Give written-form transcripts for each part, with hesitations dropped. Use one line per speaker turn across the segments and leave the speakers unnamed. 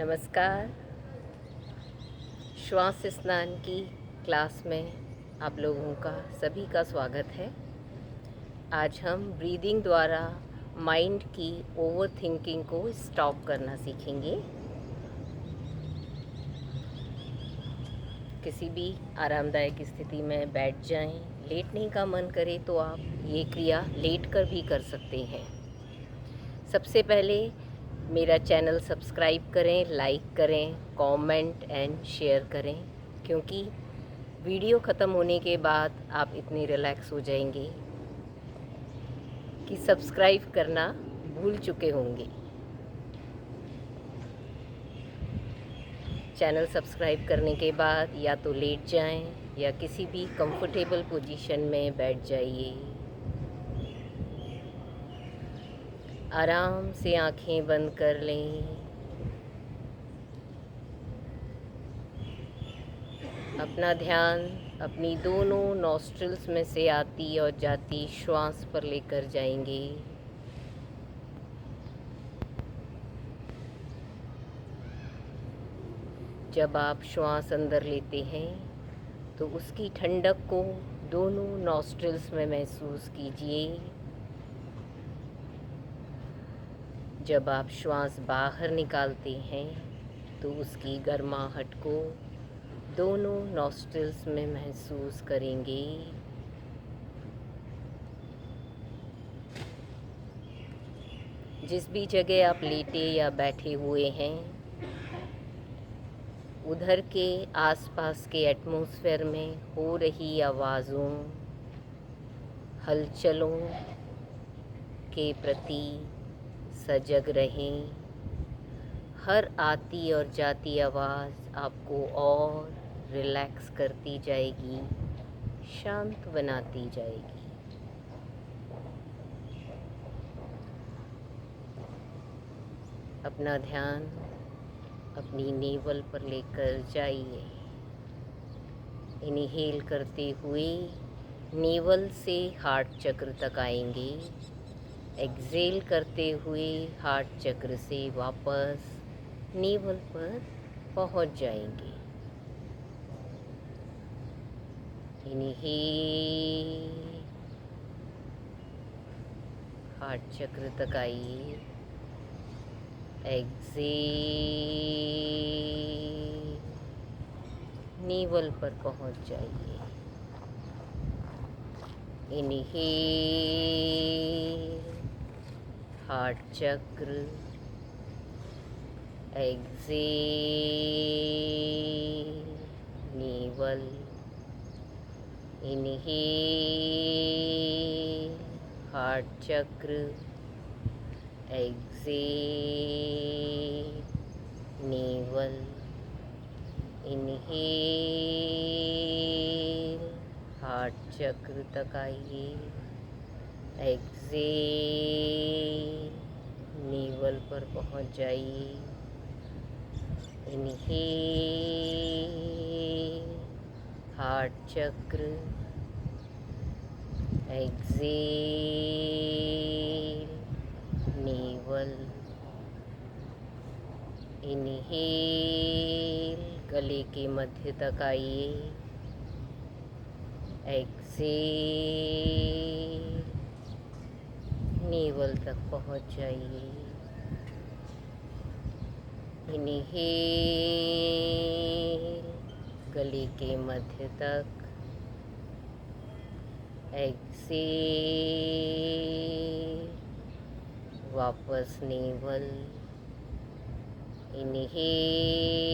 नमस्कार। श्वास स्नान की क्लास में आप लोगों का सभी का स्वागत है। आज हम ब्रीदिंग द्वारा माइंड की ओवर थिंकिंग को स्टॉप करना सीखेंगे। किसी भी आरामदायक स्थिति में बैठ जाएं। लेटने का मन करे तो आप ये क्रिया लेट कर भी कर सकते हैं। सबसे पहले मेरा चैनल सब्सक्राइब करें, लाइक करें, कमेंट एंड शेयर करें, क्योंकि वीडियो ख़त्म होने के बाद आप इतने रिलैक्स हो जाएंगे कि सब्सक्राइब करना भूल चुके होंगे। चैनल सब्सक्राइब करने के बाद या तो लेट जाएं या किसी भी कंफर्टेबल पोजीशन में बैठ जाइए। आराम से आंखें बंद कर लें। अपना ध्यान अपनी दोनों नॉस्ट्रिल्स में से आती और जाती श्वास पर लेकर जाएंगे। जब आप श्वास अंदर लेते हैं तो उसकी ठंडक को दोनों नॉस्ट्रिल्स में महसूस कीजिए। जब आप श्वास बाहर निकालते हैं तो उसकी गर्माहट को दोनों नॉस्ट्रिल्स में महसूस करेंगे। जिस भी जगह आप लेटे या बैठे हुए हैं, उधर के आसपास के एटमॉस्फेयर में हो रही आवाज़ों, हलचलों के प्रति सजग रहें। हर आती और जाती आवाज़ आपको और रिलैक्स करती जाएगी, शांत बनाती जाएगी। अपना ध्यान अपनी नेवल पर लेकर जाइए। इनहेल करते हुए नेवल से हार्ट चक्र तक आएंगे। एक्सहेल करते हुए हार्ट चक्र से वापस नेवल पर पहुंच जाएंगे। इनहेल, हार्ट चक्र तक आइए। एक्सहेल, नेवल पर पहुंच जाइए। इनहेल, हार्ट चक्र। Exhale, naval. इनहेल, हार्ट चक्र। Exhale, naval. इनहेल, हार्ट चक्र तक आइए। एक्सहेल, नेवल पर पहुंच जाइए। इनहेल, हार्ट चक्र। Exhale, naval. इनहेल, गले के मध्य तक आइए। एक्सहेल, नेवल तक पहुंच जाइए। इनहेल, गले के मध्य तक। एक्सहेल, वापस नेवल। इनहेल,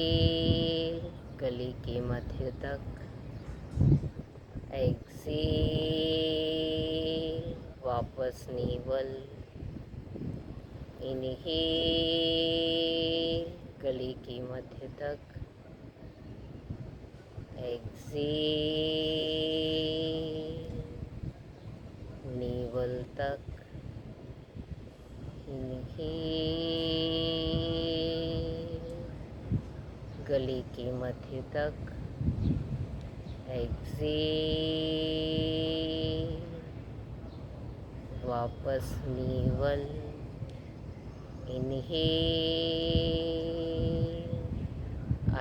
गले के मध्य तक। एक्सहेल, वापस नेवल। इनहेल, गले के मध्य तक। एक्सहेल, नेवल तक। इनहेल, गले के मध्य तक। एक्सहेल, वापस नेवल। इनहेल,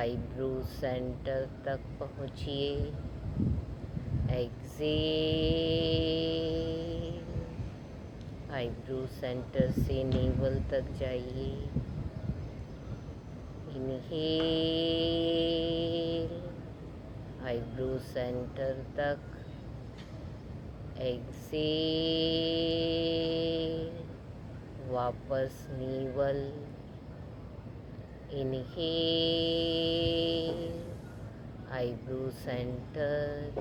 आईब्रो सेंटर तक पहुँचिए। एक्सेल, आईब्रो सेंटर से नेवल तक जाइए। इनहेल, आईब्रो सेंटर तक। एक्सेल, वापस navel. Inhale, eyebrow centre.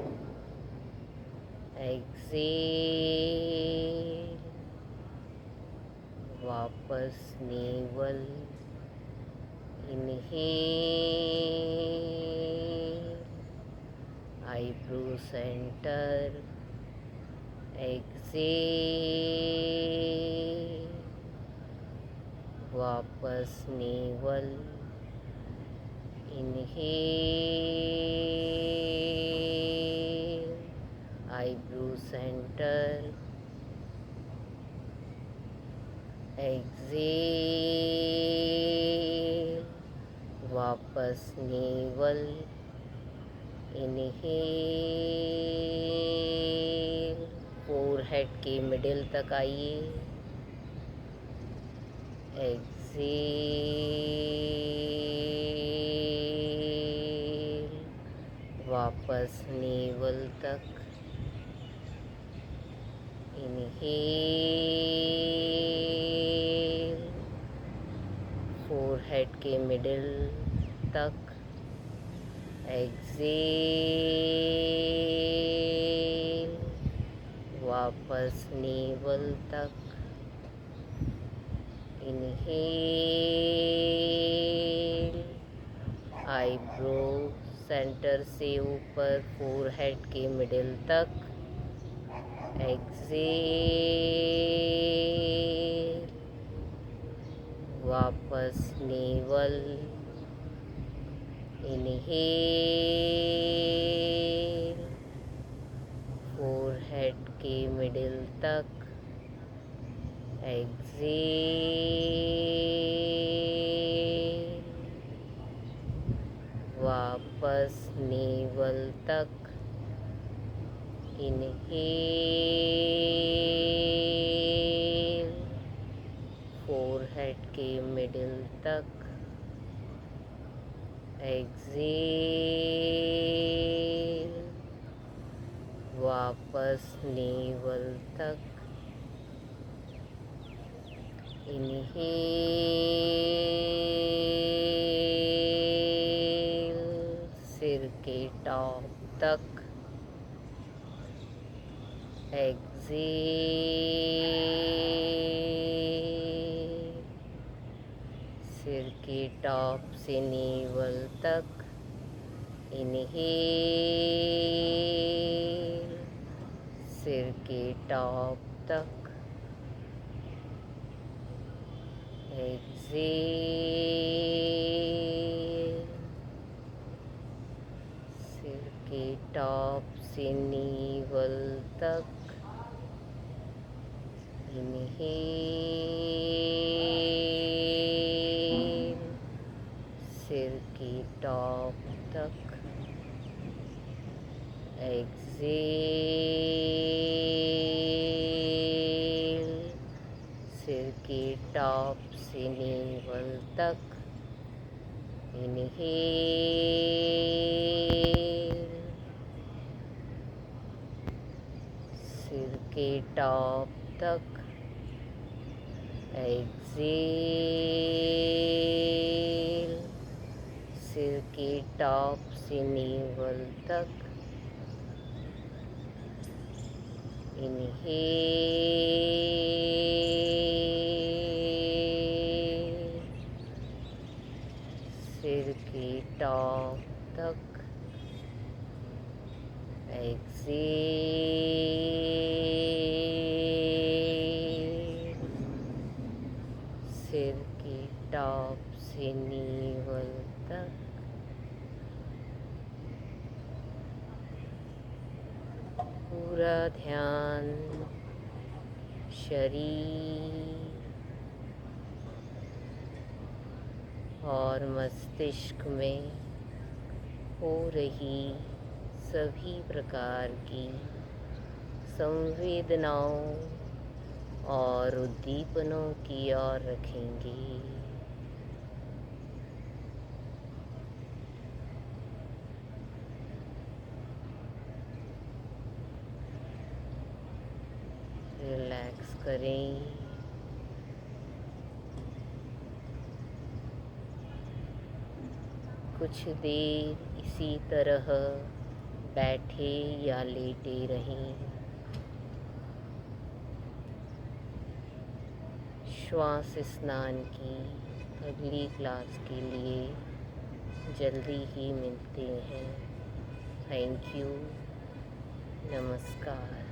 Exhale, वापस navel. Inhale, eyebrow centre. Exhale, वापस navel. Inhale, eyebrow centre. Exhale, वापस नेवल। इनहेल, फोरहेड के मिडिल तक आइए। एक्सेल, वापस नेवल तक। इनहेल, फोरहेड के मिडिल तक। एक्सेल, वापस नेवल तक। इनहेल, आईब्रो सेंटर से ऊपर फोरहेड के मिडिल तक। एक्सेल, वापस नेवल। इनहेल, फोरहेड के मिडिल तक। एक्सेल, वापस नेवल तक। इनहेल, फोरहेड के मिडिल तक। एक्सेल, वापस नेवल तक। इनहेल, सिर के टॉप तक। एक्सेल, सिर के टॉप से नेवल तक। इनहेल, सिर के टॉप तक। एक्सेल, सिर के टॉप से नेवल तक। इनहेल, सिर के टॉप तक। एक्सेल, सिर के टॉप से नेवल तक। इनहेल, सिर के टॉप तक। एक्सेल, सिर के टॉप से नेवल तक। इनहेल, सिर के टॉप तक। एक्सेल, सिर के टॉप से नेवल तक। पूरा ध्यान शरीर और मस्तिष्क में हो रही सभी प्रकार की संवेदनाओं और उद्दीपनों की ओर रखेंगे। रिलैक्स करें। कुछ देर इसी तरह बैठे या लेटे रहें। श्वास स्नान की अगली क्लास के लिए जल्दी ही मिलते हैं। Thank you. नमस्कार।